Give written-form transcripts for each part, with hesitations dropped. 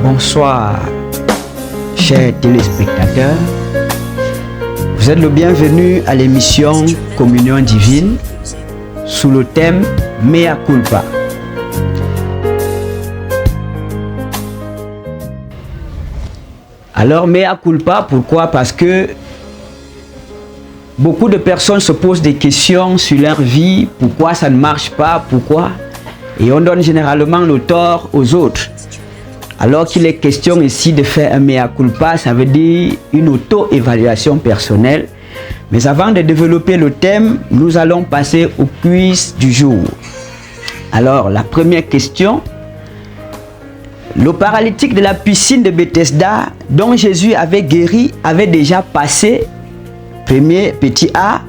Bonsoir, chers téléspectateurs. Vous êtes le bienvenu à l'émission Communion Divine sous le thème Mea Culpa. Alors, Mea Culpa, pourquoi? Parce que beaucoup de personnes se posent des questions sur leur vie. Pourquoi ça ne marche pas? Pourquoi? Et on donne généralement le tort aux autres. Alors qu'il est question ici de faire un mea culpa, ça veut dire une auto-évaluation personnelle. Mais avant de développer le thème, nous allons passer au quiz du jour. Alors, la première question. Le paralytique de la piscine de Bethesda, dont Jésus avait guéri, avait déjà passé, premier, petit A,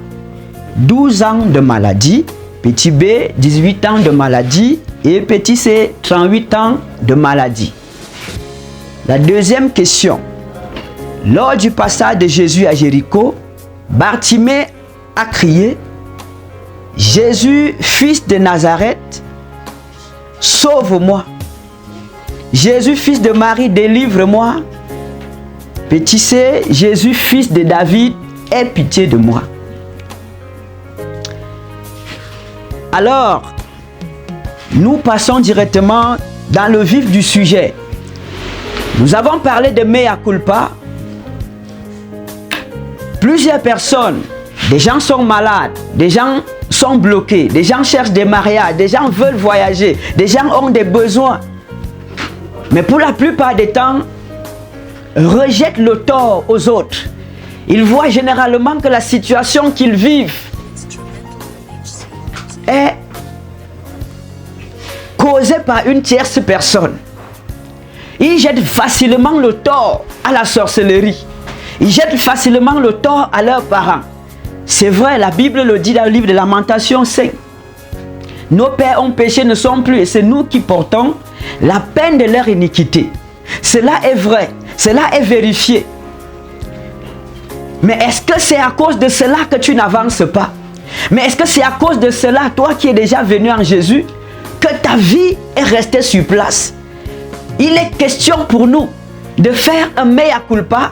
12 ans de maladie, petit B, 18 ans de maladie et petit C, 38 ans de maladie. La deuxième question. Lors du passage de Jésus à Jéricho, Bartimée a crié: Jésus, fils de Nazareth, sauve-moi. Jésus, fils de Marie, délivre-moi. Petit C, Jésus, fils de David, aie pitié de moi. Alors, nous passons directement dans le vif du sujet. Nous avons parlé de mea culpa. Plusieurs personnes, des gens sont malades, des gens sont bloqués, des gens cherchent des mariages, des gens veulent voyager, des gens ont des besoins. Mais pour la plupart des temps, rejettent le tort aux autres. Ils voient généralement que la situation qu'ils vivent est causée par une tierce personne. Ils jettent facilement le tort à la sorcellerie. Ils jettent facilement le tort à leurs parents. C'est vrai, la Bible le dit dans le livre de Lamentations 5. Nos pères ont péché, ne sont plus, et c'est nous qui portons la peine de leur iniquité. Cela est vrai, cela est vérifié. Mais est-ce que c'est à cause de cela que tu n'avances pas? Mais est-ce que c'est à cause de cela, toi qui es déjà venu en Jésus, que ta vie est restée sur place? Il est question pour nous de faire un mea culpa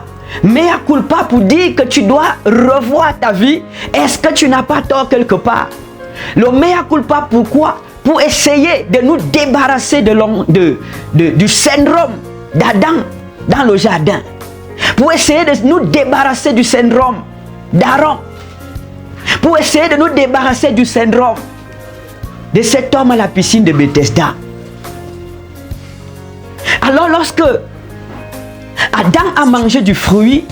pour dire que tu dois revoir ta vie. Est-ce que tu n'as pas tort quelque part? Le mea culpa, pourquoi? Pour essayer de nous débarrasser du syndrome d'Adam dans le jardin. Pour essayer de nous débarrasser du syndrome d'Aaron. Pour essayer de nous débarrasser du syndrome de cet homme à la piscine de Bethesda. Alors lorsque Adam a mangé du fruit,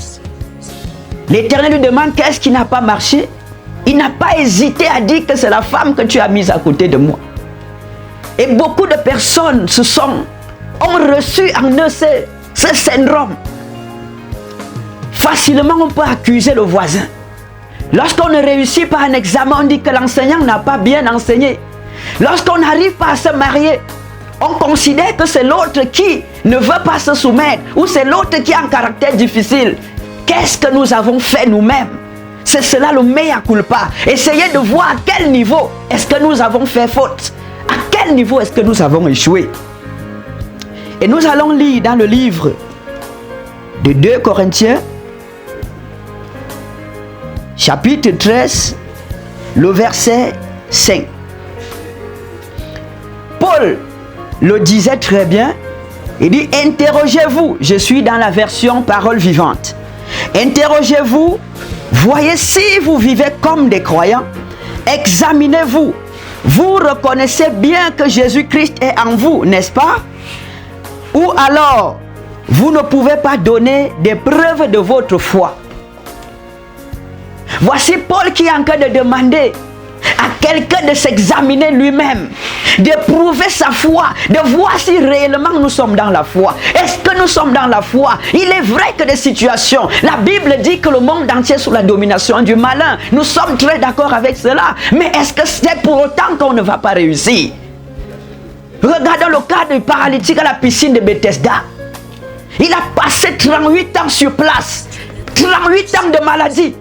l'Éternel lui demande qu'est-ce qui n'a pas marché. Il n'a pas hésité à dire que c'est la femme que tu as mise à côté de moi. Et beaucoup de personnes ont reçu en eux ce syndrome. Facilement on peut accuser le voisin. Lorsqu'on ne réussit pas un examen, on dit que l'enseignant n'a pas bien enseigné. Lorsqu'on n'arrive pas à se marier, on considère que c'est l'autre qui ne veut pas se soumettre, ou c'est l'autre qui a un caractère difficile. Qu'est-ce que nous avons fait nous-mêmes? C'est cela le mea culpa. Essayez de voir à quel niveau est-ce que nous avons fait faute. À quel niveau est-ce que nous avons échoué. Et nous allons lire dans le livre de 2 Corinthiens, chapitre 13, le verset 5. Paul le disait très bien. Il dit: interrogez-vous. Je suis dans la version parole vivante. Interrogez-vous. Voyez si vous vivez comme des croyants. Examinez-vous. Vous reconnaissez bien que Jésus-Christ est en vous, n'est-ce pas? Ou alors, vous ne pouvez pas donner des preuves de votre foi. Voici Paul qui est en train de demander à quelqu'un de s'examiner lui-même, de prouver sa foi, de voir si réellement nous sommes dans la foi. Est-ce que nous sommes dans la foi? Il est vrai que des situations, la Bible dit que le monde entier est sous la domination du malin. Nous sommes très d'accord avec cela. Mais est-ce que c'est pour autant qu'on ne va pas réussir? Regardons le cas du paralytique à la piscine de Bethesda. Il a passé 38 ans sur place. 38 ans de maladie.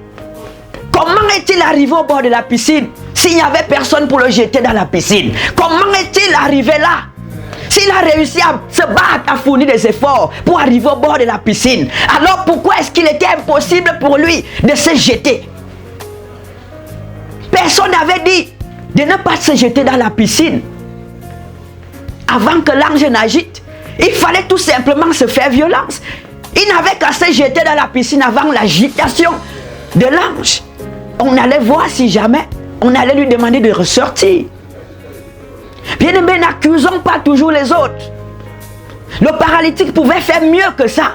Comment est-il arrivé au bord de la piscine s'il n'y avait personne pour le jeter dans la piscine? Comment est-il arrivé là? Si s'il a réussi à se battre, à fournir des efforts pour arriver au bord de la piscine, alors pourquoi est-ce qu'il était impossible pour lui de se jeter? Personne n'avait dit de ne pas se jeter dans la piscine avant que l'ange n'agite. Il fallait tout simplement se faire violence. Il n'avait qu'à se jeter dans la piscine avant l'agitation de l'ange. On allait voir si jamais on allait lui demander de ressortir. Bien-aimés, n'accusons pas toujours les autres. Le paralytique pouvait faire mieux que ça.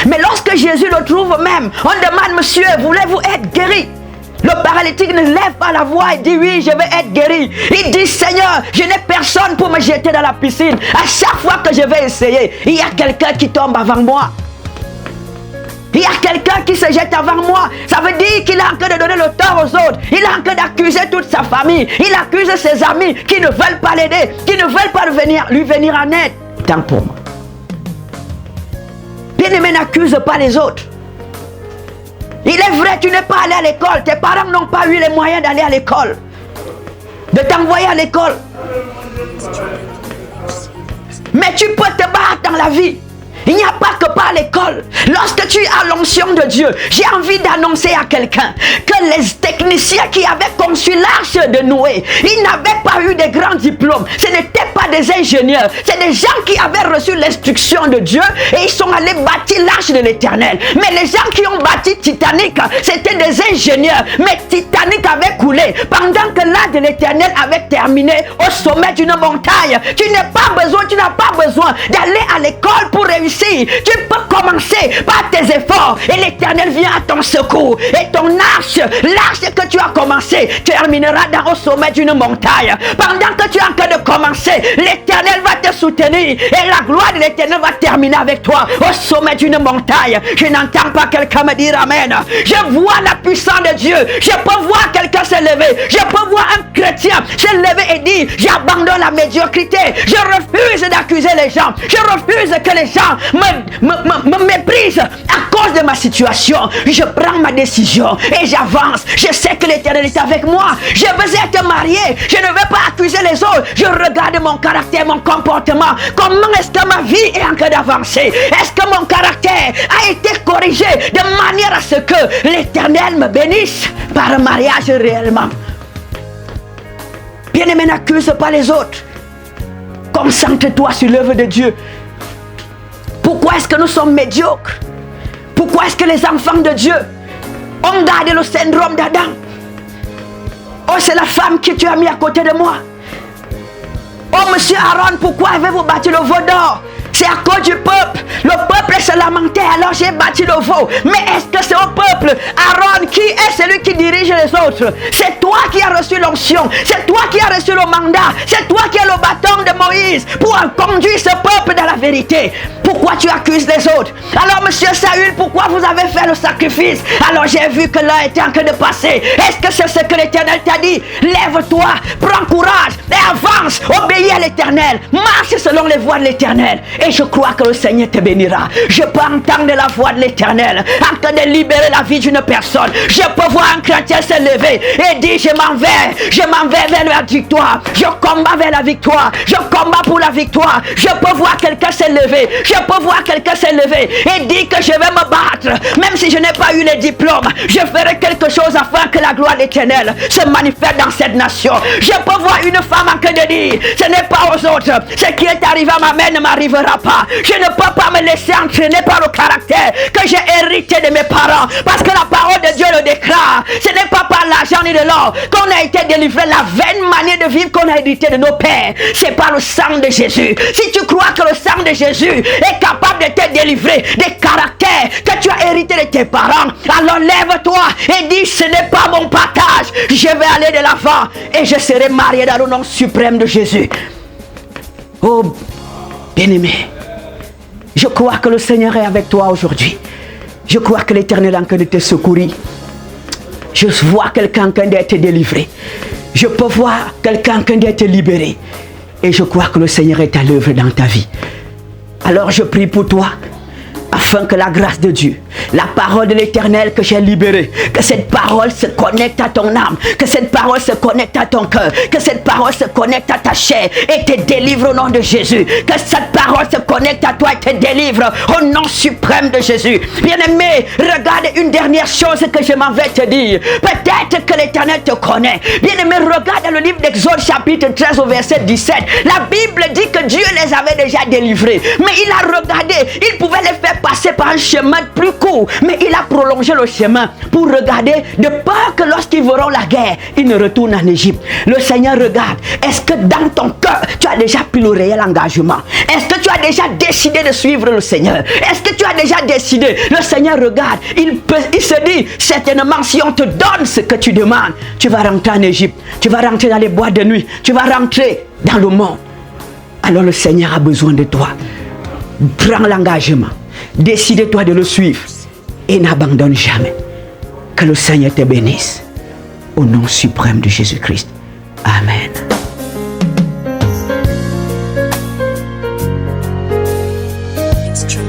Mais lorsque Jésus le trouve même, on demande, monsieur, voulez-vous être guéri? Le paralytique ne lève pas la voix et dit, oui, je vais être guéri. Il dit, Seigneur, je n'ai personne pour me jeter dans la piscine. À chaque fois que je vais essayer, il y a quelqu'un qui tombe avant moi. Il y a quelqu'un qui se jette avant moi. Ça veut dire qu'il a en train de donner le tort aux autres. Il a en train d'accuser toute sa famille. Il accuse ses amis qui ne veulent pas l'aider, qui ne veulent pas lui venir en aide. Tant pour moi. Bien-aimé, n'accuse pas les autres. Il est vrai, tu n'es pas allé à l'école. Tes parents n'ont pas eu les moyens d'aller à l'école, de t'envoyer à l'école. Mais tu peux te battre dans la vie. Il n'y a pas que par l'école. Lorsque tu as l'onction de Dieu, j'ai envie d'annoncer à quelqu'un que les techniciens qui avaient conçu l'arche de Noé, ils n'avaient pas eu de grands diplômes. Ce n'étaient pas des ingénieurs. C'est des gens qui avaient reçu l'instruction de Dieu et ils sont allés bâtir l'arche de l'Éternel. Mais les gens qui ont bâti Titanic, c'était des ingénieurs. Mais Titanic avait coulé pendant que l'arche de l'Éternel avait terminé au sommet d'une montagne. Tu n'as pas besoin d'aller à l'école pour réussir. Tu peux commencer par tes efforts et l'Éternel vient à ton secours. Et ton l'arche que tu as commencé terminera au sommet d'une montagne. Pendant que tu es en train de commencer, l'Éternel va te soutenir et la gloire de l'Éternel va terminer avec toi au sommet d'une montagne. Je n'entends pas quelqu'un me dire amen. Je vois la puissance de Dieu. Je peux voir quelqu'un se lever. Je peux voir un chrétien se lever et dire, j'abandonne la médiocrité. Je refuse d'accuser les gens. Je refuse que les gens me méprise à cause de ma situation. Je prends ma décision et j'avance. Je sais que l'Éternel est avec moi. Je veux être marié. Je ne veux pas accuser les autres. Je regarde mon caractère, mon comportement. Comment est-ce que ma vie est en train d'avancer? Est-ce que mon caractère a été corrigé de manière à ce que l'Éternel me bénisse par un mariage réellement? Bien-aimé, n'accuse pas les autres. Concentre-toi sur l'œuvre de Dieu. Pourquoi est-ce que nous sommes médiocres? Pourquoi est-ce que les enfants de Dieu ont gardé le syndrome d'Adam? Oh, c'est la femme que tu as mis à côté de moi. Oh, monsieur Aaron, pourquoi avez-vous bâti le veau d'or? C'est à cause du peuple. Le peuple se lamentait, alors j'ai bâti le veau. Mais est-ce que c'est au peuple? Aaron, qui est celui qui dirige les autres? C'est toi qui as reçu l'onction. C'est toi qui as reçu le mandat. C'est toi qui as le bâton de Moïse pour conduire ce peuple dans la vérité. Pourquoi tu accuses les autres? Alors, monsieur Saül, pourquoi vous avez fait le sacrifice? Alors j'ai vu que l'heure était en train de passer. Est-ce que c'est ce que l'Éternel t'a dit? Lève-toi, prends courage et avance. Obéis à l'Éternel. Marche selon les voies de l'Éternel. Et je crois que le Seigneur te bénira. Je peux entendre la voix de l'Éternel en train de libérer la vie d'une personne. Je peux voir un chrétien se lever et dire, je m'en vais vers la victoire. Je combats vers la victoire. Je combats pour la victoire. Je peux voir quelqu'un se lever. Je peux voir quelqu'un se lever et dire que je vais me battre. Même si je n'ai pas eu les diplômes, je ferai quelque chose afin que la gloire de l'Éternel se manifeste dans cette nation. Je peux voir une femme en train de dire, ce n'est pas aux autres. Ce qui est arrivé à ma mère ne m'arrivera pas. Je ne peux pas me laisser entraîner par le caractère que j'ai hérité de mes parents. Parce que la parole de Dieu le déclare. Ce n'est pas par l'argent ni de l'or qu'on a été délivré. La vaine manière de vivre qu'on a hérité de nos pères, c'est par le sang de Jésus. Si tu crois que le sang de Jésus est capable de te délivrer des caractères que tu as hérité de tes parents, alors lève-toi et dis, ce n'est pas mon partage. Je vais aller de l'avant et je serai marié dans le nom suprême de Jésus. Oh, bien-aimé, je crois que le Seigneur est avec toi aujourd'hui. Je crois que l'Éternel est en train de te secourir. Je vois quelqu'un en train d'être délivré. Je peux voir quelqu'un en train d'être libéré. Et je crois que le Seigneur est à l'œuvre dans ta vie. Alors je prie pour toi, afin que la grâce de Dieu La parole de l'Éternel que j'ai libérée. Que cette parole se connecte à ton âme. Que cette parole se connecte à ton cœur. Que cette parole se connecte à ta chair et te délivre au nom de Jésus. Que cette parole se connecte à toi et te délivre au nom suprême de Jésus. Bien-aimé, regarde une dernière chose que je m'en vais te dire. Peut-être que l'Éternel te connaît. Bien-aimé, regarde le livre d'Exode chapitre 13 au verset 17. La Bible dit que Dieu les avait déjà délivrés. Mais il a regardé. Il pouvait les faire passer par un chemin plus court. Mais il a prolongé le chemin pour regarder de peur que lorsqu'ils verront la guerre, ils ne retournent en Égypte. Le Seigneur regarde. Est-ce que dans ton cœur, tu as déjà pris le réel engagement? Est-ce que tu as déjà décidé de suivre le Seigneur? Est-ce que tu as déjà décidé? Le Seigneur regarde. Il se dit, certainement, si on te donne ce que tu demandes, tu vas rentrer en Égypte. Tu vas rentrer dans les bois de nuit. Tu vas rentrer dans le monde. Alors le Seigneur a besoin de toi. Prends l'engagement. Décide-toi de le suivre. Et n'abandonne jamais. Que le Seigneur te bénisse. Au nom suprême de Jésus-Christ. Amen. It's true.